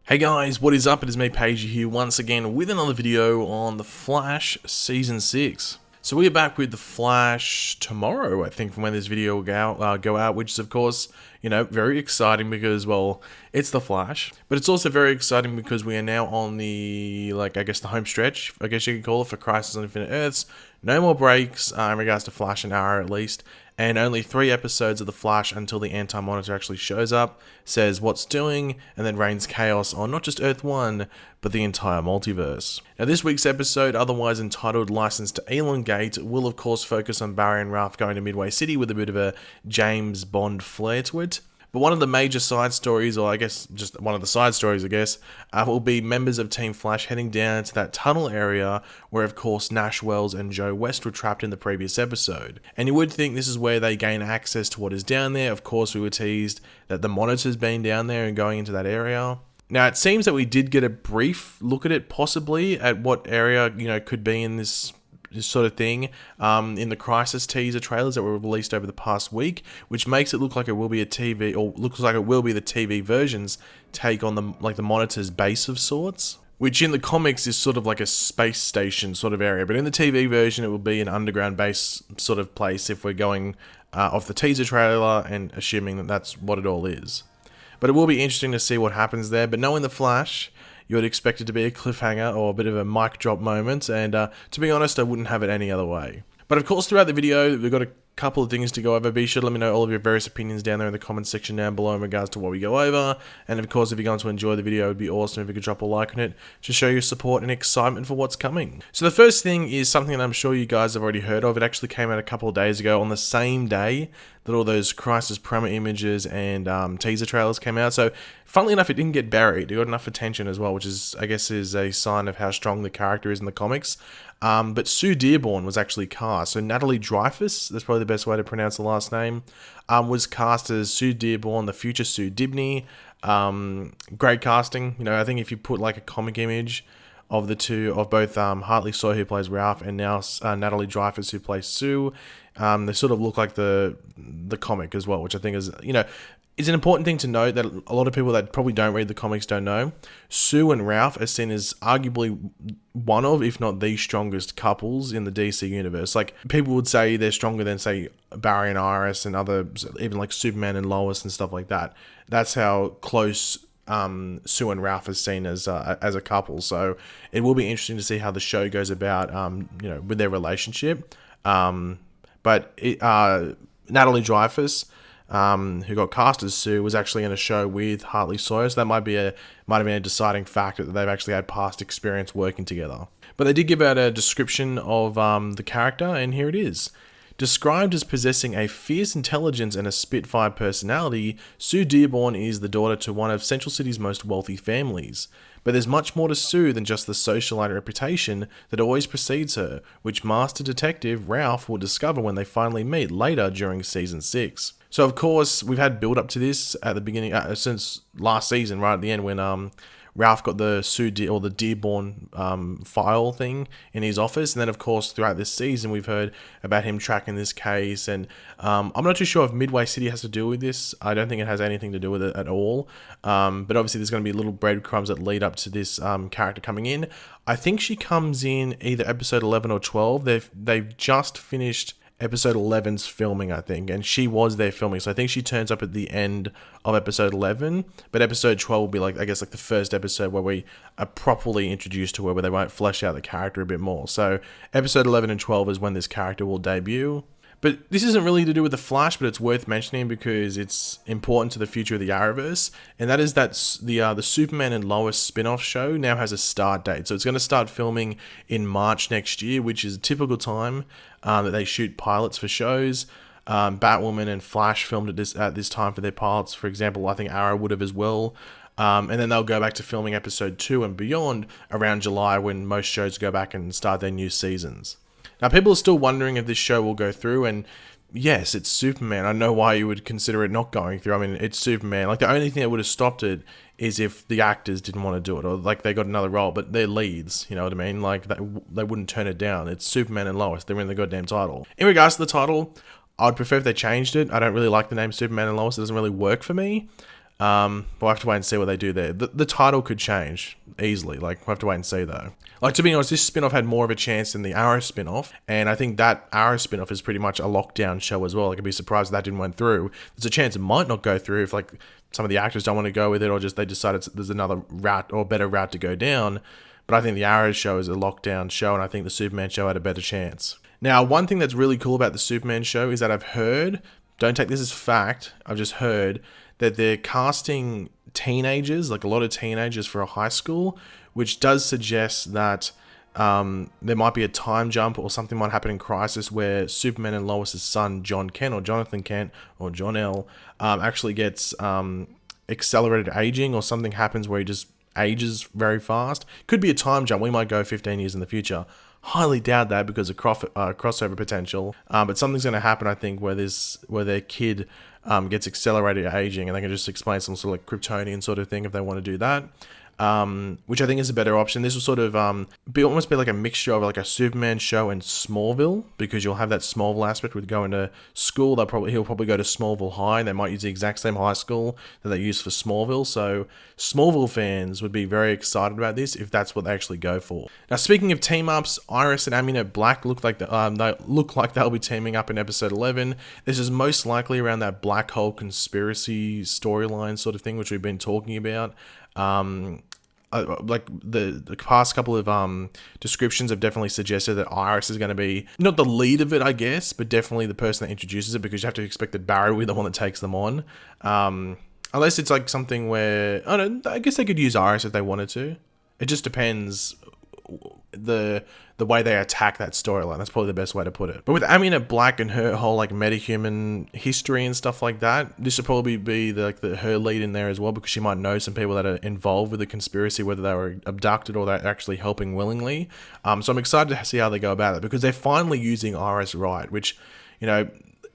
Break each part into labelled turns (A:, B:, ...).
A: Hey guys, what is up? It is me, Paige, here once again with another video on The Flash Season 6. So we are back with The Flash tomorrow, I think, from when this video will go out, which is, of course, very exciting because, well, it's The Flash. But it's also very exciting because we are now on the, the home stretch, I guess you could call it, for Crisis on Infinite Earths. No more breaks, in regards to Flash and Arrow at least. And only 3 episodes of The Flash until the Anti-Monitor actually shows up, says what's doing, and then rains chaos on not just Earth 1, but the entire multiverse. Now this week's episode, otherwise entitled License to Elongate, will of course focus on Barry and Ralph going to Midway City with a bit of a James Bond flair to it. But one of the major side stories, or I guess just one of the side stories, will be members of Team Flash heading down to that tunnel area where, of course, Nash Wells and Joe West were trapped in the previous episode. And you would think this is where they gain access to what is down there. Of course, we were teased that the Monitor's been down there and going into that area. Now, it seems that we did get a brief look at it, possibly, at what area, could be in this sort of thing in the Crisis teaser trailers that were released over the past week, which makes it look like it will be a TV, or looks like it will be the TV version's take on the Monitor's base of sorts, which in the comics is sort of like a space station sort of area, but in the TV version it will be an underground base sort of place if we're going off the teaser trailer and assuming that that's what it all is. But it will be interesting to see what happens there. But knowing The Flash, you would expect it to be a cliffhanger or a bit of a mic drop moment, and to be honest, I wouldn't have it any other way. But of course, throughout the video, we've got a couple of things to go over. Be sure to let me know all of your various opinions down there in the comments section down below in regards to what we go over. And of course, if you're going to enjoy the video, it would be awesome if you could drop a like on it to show your support and excitement for what's coming. So the first thing is something that I'm sure you guys have already heard of. It actually came out a couple of days ago on the same day that all those Crisis promo images and teaser trailers came out. So funnily enough, it didn't get buried. It got enough attention as well, which is, I guess, is a sign of how strong the character is in the comics. But Sue Dearborn was actually cast. So Natalie Dreyfus, that's probably the best way to pronounce the last name, was cast as Sue Dearborn, the future Sue Dibney. Great casting. I think if you put like a comic image of the two, of both Hartley Sawyer, who plays Ralph, and now Natalie Dreyfus, who plays Sue, they sort of look like the comic as well, which I think is, it's an important thing to note that a lot of people that probably don't read the comics don't know. Sue and Ralph are seen as arguably one of, if not the strongest couples in the DC universe. Like, people would say they're stronger than, say, Barry and Iris and other, even like Superman and Lois and stuff like that. That's how close Sue and Ralph is seen as a couple. So it will be interesting to see how the show goes about, with their relationship. But Natalie Dreyfus, who got cast as Sue, was actually in a show with Hartley Sawyer, so that might have been a deciding factor that they've actually had past experience working together. But they did give out a description of the character, and here it is. Described as possessing a fierce intelligence and a Spitfire personality, Sue Dearborn is the daughter to one of Central City's most wealthy families. But there's much more to Sue than just the socialite reputation that always precedes her, which Master Detective Ralph will discover when they finally meet later during Season 6. So of course, we've had build up to this at the beginning, since last season, right at the end when Ralph got the the Dearborn file thing in his office, and then of course throughout this season we've heard about him tracking this case, and I'm not too sure if Midway City has to do with this. I don't think it has anything to do with it at all, but obviously there's going to be little breadcrumbs that lead up to this character coming in. I think she comes in either episode 11 or 12. They've just finished episode 11's filming, I think, and she was there filming, so I think she turns up at the end of episode 11, but episode 12 will be like the first episode where we are properly introduced to her, where they might flesh out the character a bit more. So episode 11 and 12 is when this character will debut. But this isn't really to do with The Flash, but it's worth mentioning because it's important to the future of the Arrowverse, and that is that the Superman and Lois spin-off show now has a start date. So it's going to start filming in March next year, which is a typical time that they shoot pilots for shows. Batwoman and Flash filmed at this time for their pilots. For example, I think Arrow would have as well. And then they'll go back to filming episode 2 and beyond around July, when most shows go back and start their new seasons. Now, people are still wondering if this show will go through, and yes, it's Superman. I know why you would consider it not going through. I mean, it's Superman. Like, the only thing that would have stopped it is if the actors didn't want to do it, or like they got another role, but they're leads, you know what I mean? Like, they wouldn't turn it down. It's Superman and Lois. They're in the goddamn title. In regards to the title, I'd prefer if they changed it. I don't really like the name Superman and Lois. It doesn't really work for me. We'll have to wait and see what they do there. The title could change easily. Like, we'll have to wait and see though. Like, to be honest, this spin-off had more of a chance than the Arrow spin-off, and I think that Arrow spin-off is pretty much a lockdown show as well. Like, I'd be surprised if that didn't went through. There's a chance it might not go through if, like, some of the actors don't want to go with it, or just they decided there's another route or better route to go down. But I think the Arrow show is a lockdown show, and I think the Superman show had a better chance. Now, one thing that's really cool about the Superman show is that I've heard, don't take this as fact, I've just heard that they're casting teenagers, like a lot of teenagers for a high school, which does suggest that there might be a time jump or something might happen in Crisis where Superman and Lois' son, John Kent, or Jonathan Kent, or Jor-El, actually gets accelerated aging, or something happens where he just ages very fast. Could be a time jump. We might go 15 years in the future. Highly doubt that because of crossover potential. But something's going to happen, I think, where their kid gets accelerated aging, and they can just explain some sort of like Kryptonian sort of thing if they want to do that. Which I think is a better option. This will sort of almost be like a mixture of like a Superman show and Smallville, because you'll have that Smallville aspect with going to school. He'll probably go to Smallville High, and they might use the exact same high school that they use for Smallville. So Smallville fans would be very excited about this if that's what they actually go for. Now, speaking of team ups, Iris and Aminette Black look like they'll be teaming up in episode 11. This is most likely around that black hole conspiracy storyline sort of thing, which we've been talking about. Like the past couple of descriptions have definitely suggested that Iris is going to be not the lead of it, I guess, but definitely the person that introduces it, because you have to expect that Barry will be the one that takes them on. Unless it's like something where I guess they could use Iris if they wanted to. It just depends the way they attack that storyline. That's probably the best way to put it. But with Aminette Black and her whole like metahuman history and stuff like that, this should probably be her lead in there as well, because she might know some people that are involved with the conspiracy, whether they were abducted or they're actually helping willingly. So I'm excited to see how they go about it, because they're finally using Iris right, which, you know,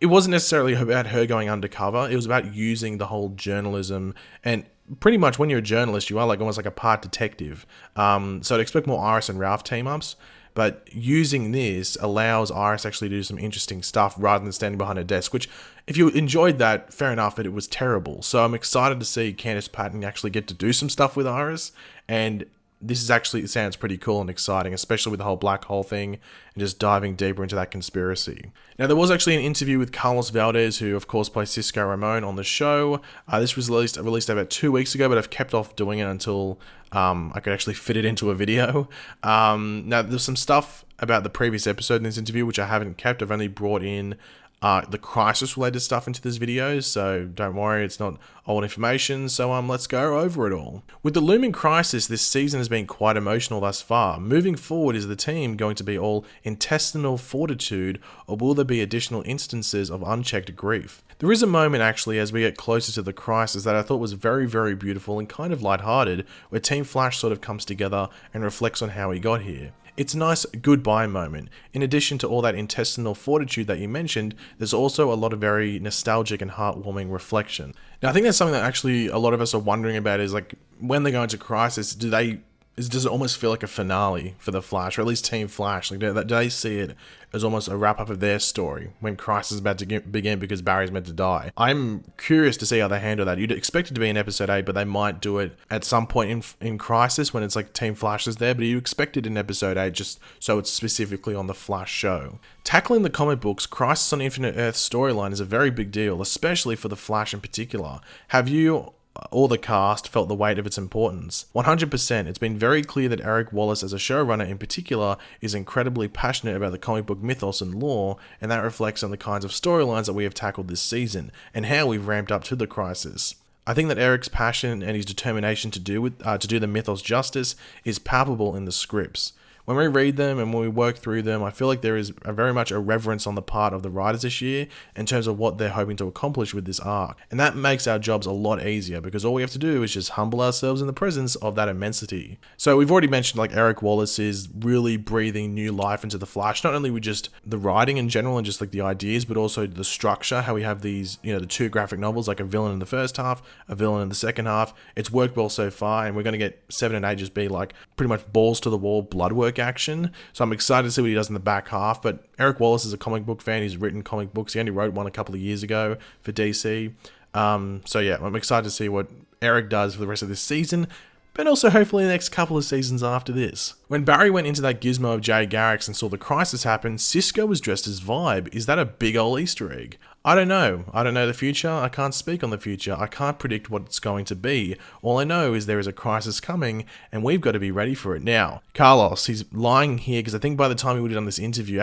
A: it wasn't necessarily about her going undercover. It was about using the whole journalism, and pretty much when you're a journalist, you are like almost like a part detective. So I'd expect more Iris and Ralph team ups, but using this allows Iris actually to do some interesting stuff rather than standing behind a desk, which if you enjoyed that, fair enough, but it was terrible. So I'm excited to see Candice Patton actually get to do some stuff with Iris, and it sounds pretty cool and exciting, especially with the whole black hole thing and just diving deeper into that conspiracy. Now, there was actually an interview with Carlos Valdez, who of course plays Cisco Ramon on the show. This was released about 2 weeks ago, but I've kept off doing it until I could actually fit it into a video. Now, there's some stuff about the previous episode in this interview which I haven't kept. I've only brought in the Crisis related stuff into this video, so don't worry, it's not old information. So let's go over it all. With the looming crisis, this season has been quite emotional thus far. Moving forward, is the team going to be all intestinal fortitude, or will there be additional instances of unchecked grief? There is a moment actually as we get closer to the crisis that I thought was very, very beautiful and kind of lighthearted, where Team Flash sort of comes together and reflects on how he got here. It's a nice goodbye moment. In addition to all that intestinal fortitude that you mentioned, there's also a lot of very nostalgic and heartwarming reflection. Now, I think that's something that actually a lot of us are wondering about, is like, when they go into Crisis, does it almost feel like a finale for the Flash, or at least Team Flash? Like, do they see it as almost a wrap-up of their story when Crisis is about to begin because Barry's meant to die? I'm curious to see how they handle that. You'd expect it to be in episode 8, but they might do it at some point in Crisis when it's like Team Flash is there, but you expect it in episode 8 just so it's specifically on the Flash show. Tackling the comic books, Crisis on Infinite Earth storyline is a very big deal, especially for the Flash in particular. Have you or the cast felt the weight of its importance? 100%. It's been very clear that Eric Wallace, as a showrunner in particular, is incredibly passionate about the comic book mythos and lore, and that reflects on the kinds of storylines that we have tackled this season, and how we've ramped up to the Crisis. I think that Eric's passion and his determination to do the mythos justice is palpable in the scripts. When we read them and when we work through them, I feel like there is very much a reverence on the part of the writers this year in terms of what they're hoping to accomplish with this arc. And that makes our jobs a lot easier, because all we have to do is just humble ourselves in the presence of that immensity. So we've already mentioned like Eric Wallace is really breathing new life into the Flash, not only with just the writing in general and just like the ideas, but also the structure, how we have these, the 2 graphic novels, like a villain in the first half, a villain in the second half. It's worked well so far, and we're going to get 7 and 8 just be like pretty much balls to the wall blood work action. So I'm excited to see what he does in the back half. But Eric Wallace is a comic book fan. He's written comic books. He only wrote one a couple of years ago for DC. So yeah, I'm excited to see what Eric does for the rest of this season, but also hopefully the next couple of seasons after this. When Barry went into that gizmo of Jay Garrick's and saw the crisis happen, Cisco was dressed as Vibe. Is that a big ol' Easter egg? I don't know. I don't know the future. I can't speak on the future. I can't predict what it's going to be. All I know is there is a crisis coming, and we've got to be ready for it now. Carlos, he's lying here because I think by the time he would have done this interview,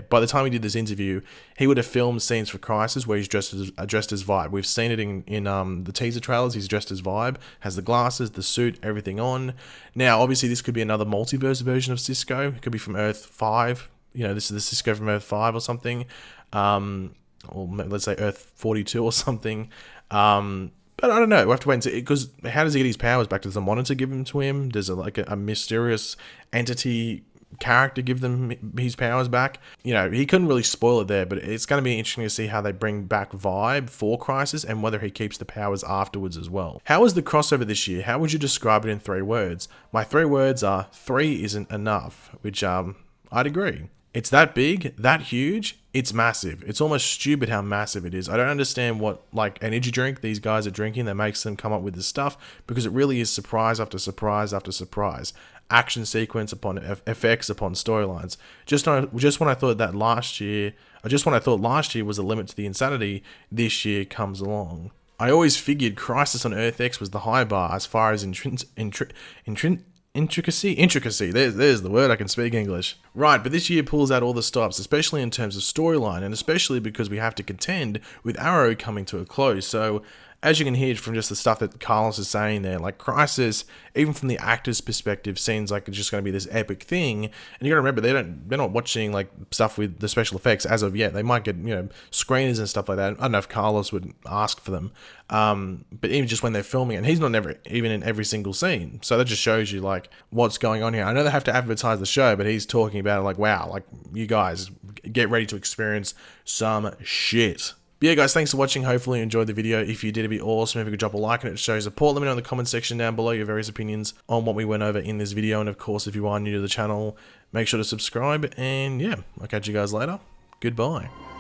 A: by the time he did this interview, he would have filmed scenes for Crisis where he's dressed as Vibe. We've seen it in the teaser trailers. He's dressed as Vibe, has the glasses, the suit, everything on. Now, obviously, this could be another multiverse version of Cisco. It could be from Earth 5. You know, this is the Cisco from Earth 5 or something. Or let's say Earth 42 or something. But I don't know. We'll have to wait and see. Because how does he get his powers back? Does the monitor give them to him? Does a mysterious entity character give them his powers back? You know, he couldn't really spoil it there, but it's going to be interesting to see how they bring back Vibe for Crisis and whether he keeps the powers afterwards as well. How was the crossover this year? How would you describe it in 3 words? My 3 words are 3 isn't enough, which I'd agree. It's that big, that huge, it's massive. It's almost stupid how massive it is. I don't understand what, like, energy drink these guys are drinking that makes them come up with this stuff, because it really is surprise after surprise after surprise. Action sequence upon effects upon storylines. Just when I thought last year was a limit to the insanity, this year comes along. I always figured Crisis on Earth X was the high bar as far as intricacy. There's the word. I can speak English. Right, but this year pulls out all the stops, especially in terms of storyline, and especially because we have to contend with Arrow coming to a close. So, as you can hear from just the stuff that Carlos is saying there, like Crisis, even from the actor's perspective, seems like it's just going to be this epic thing. And you got to remember, they're not watching like stuff with the special effects as of yet. They might get, you know, screeners and stuff like that. I don't know if Carlos would ask for them, but even just when they're filming, and he's not even in every single scene, so that just shows you like what's going on here. I know they have to advertise the show, but he's talking about it like, wow, like you guys get ready to experience some shit. But yeah, guys, thanks for watching. Hopefully you enjoyed the video. If you did, it'd be awesome if you could drop a like on it to show your support. Let me know in the comment section down below your various opinions on what we went over in this video. And of course, if you are new to the channel, make sure to subscribe. And yeah, I'll catch you guys later. Goodbye.